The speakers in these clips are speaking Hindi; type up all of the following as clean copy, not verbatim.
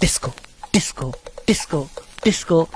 Disco disco disco disco.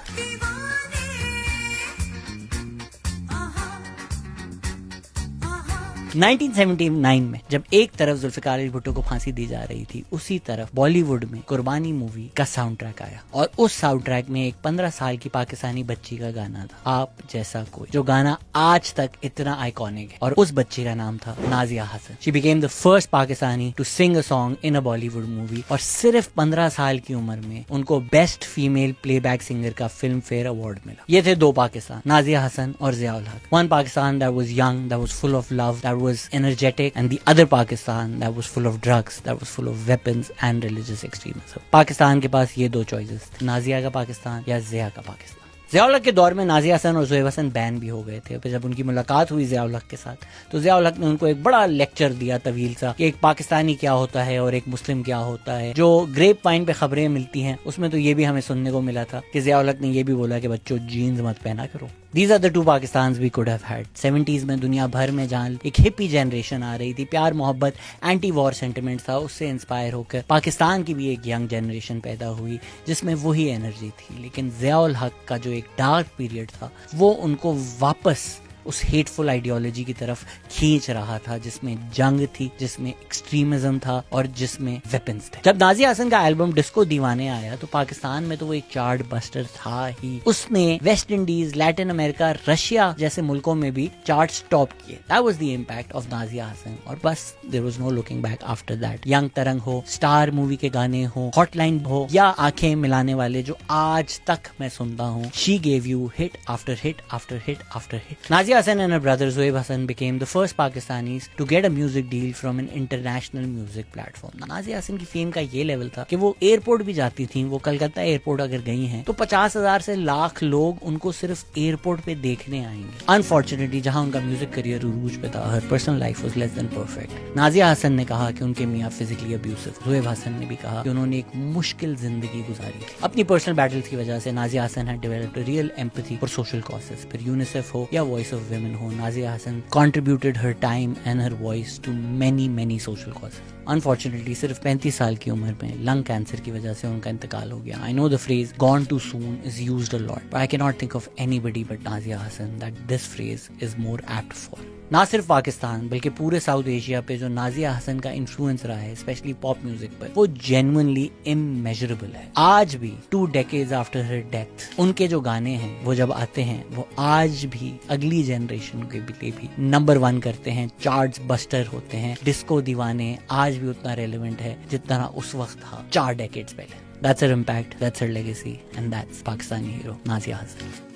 1979 में जब एक तरफ जुल्फिकार अली भुट्टो को फांसी दी जा रही थी, उसी तरफ बॉलीवुड में कुर्बानी मूवी का साउंड ट्रैक आया और उस साउंड ट्रैक में एक 15 साल की पाकिस्तानी बच्ची का गाना था, आप जैसा कोई, जो गाना आज तक इतना आइकॉनिक है। और उस बच्ची का नाम था Nazia Hasan. She became the first Pakistani to sing a song in a Bollywood movie और सिर्फ 15 साल की उम्र में उनको बेस्ट फीमेल प्लेबैक सिंगर का फिल्म फेयर अवार्ड मिला। ये थे दो पाकिस्तान, नाजिया हसन और Zia ul Haq. One Pakistan that was young, that was full of love, that was energetic, and the other Pakistan that was full of drugs, that was full of weapons and religious extremism. Pakistan के पास ये दो choices थे, नाजिया का पाकिस्तान या ज़िया का पाकिस्तान। ज़िया उल हक के दौर में नाजिया हसन और ज़ोहेब हसन बैन भी हो गए थे। फिर जब उनकी मुलाकात हुई ज़िया उल हक के साथ, तो ज़िया उल हक ने उनको एक बड़ा लेक्चर दिया तवील सा कि एक पाकिस्तानी क्या होता है और एक मुस्लिम क्या होता है। जो ग्रेप वाइन पे खबरें मिलती हैं उसमें तो ये भी हमें सुनने को मिला था कि ज़िया उल हक ने ये भी बोला कि बच्चों जीन्स मत पहना करो। These are the two Pakistans we could have had. 70s में दुनिया भर में जहाँ एक हिप्पी जनरेशन आ रही थी, प्यार मोहब्बत एंटी वॉर सेंटिमेंट था, उससे इंस्पायर होकर पाकिस्तान की भी एक यंग जनरेशन पैदा हुई जिसमें वही एनर्जी थी। लेकिन ज़िया उल हक का जो एक डार्क पीरियड था वो उनको वापस उस हेटफुल आइडियोलॉजी की तरफ खींच रहा था, जिसमें जंग थी, जिसमें एक्सट्रीमिज्म था और जिसमें वेपन्स थे। जब नाजिया हसन का एल्बम डिस्को दीवाने आया तो पाकिस्तान में तो वो एक चार्ट बस्टर था ही। उसने West Indies, Latin America, Russia जैसे मुल्कों में भी चार्ट्स टॉप किए। That was the impact of Nazia Hasan और बस there was no looking back after that. Young Tarang हो, स्टार मूवी के गाने हो, हॉटलाइन हो या आंखें मिलाने वाले जो आज तक मैं सुनता हूँ, she gave you hit after hit after hit after hit. Nazia Hassan and her brother Zohaib Hassan became the first Pakistanis to get a music deal from an international music platform. Nazia Hasan की फेम का ये लेवल था कि वो एयरपोर्ट भी जाती थी। वो कलकत्ता एयरपोर्ट अगर गई हैं तो 50,000 से लाख लोग उनको सिर्फ एयरपोर्ट पे देखने आएंगे। अनफॉर्चुनेटली जहां उनका म्यूजिक करियर उरूज पे था, हर personal life was less than perfect. Nazia Hasan ने कहा कि उनके मियां फिजिकली अब्यूसिव। ज़ोहेब हसन ने भी कहा कि उन्होंने एक मुश्किल जिंदगी गुजारी। अपनी पर्सनल बैटल्स की वजह से Nazia Hasan had developed a real empathy for social causes. फिर यूनिसेफ हो या वॉइस ऑफ women हो, Nazia Hassan contributed her time and her voice to many social causes. Unfortunately, सिर्फ 35 साल की उम्र में लंग कैंसर की वजह से उनका इंतकाल हो गया। I know the phrase "gone too soon" is used a lot, but I cannot think of anybody but Nazia Hassan that this phrase is more apt for. ना सिर्फ पाकिस्तान बल्कि पूरे साउथ एशिया पे जो नाजिया हसन का इन्फ्लुएंस रहा है, स्पेशली पॉप म्यूजिक पर, वो जेन्युइनली इमेजरेबल है। आज भी 2 decades आफ्टर हर डेथ उनके जो गाने हैं वो जब आते हैं वो आज भी अगली जनरेशन के लिए भी नंबर 1 करते हैं, चार्ट्स बस्टर होते हैं। डिस्को दीवाने आज भी उतना रेलेवेंट है जितना उस वक्त था 4 decades पहले। That's her impact, that's her legacy, and that's Pakistani hero Nazia Hassan.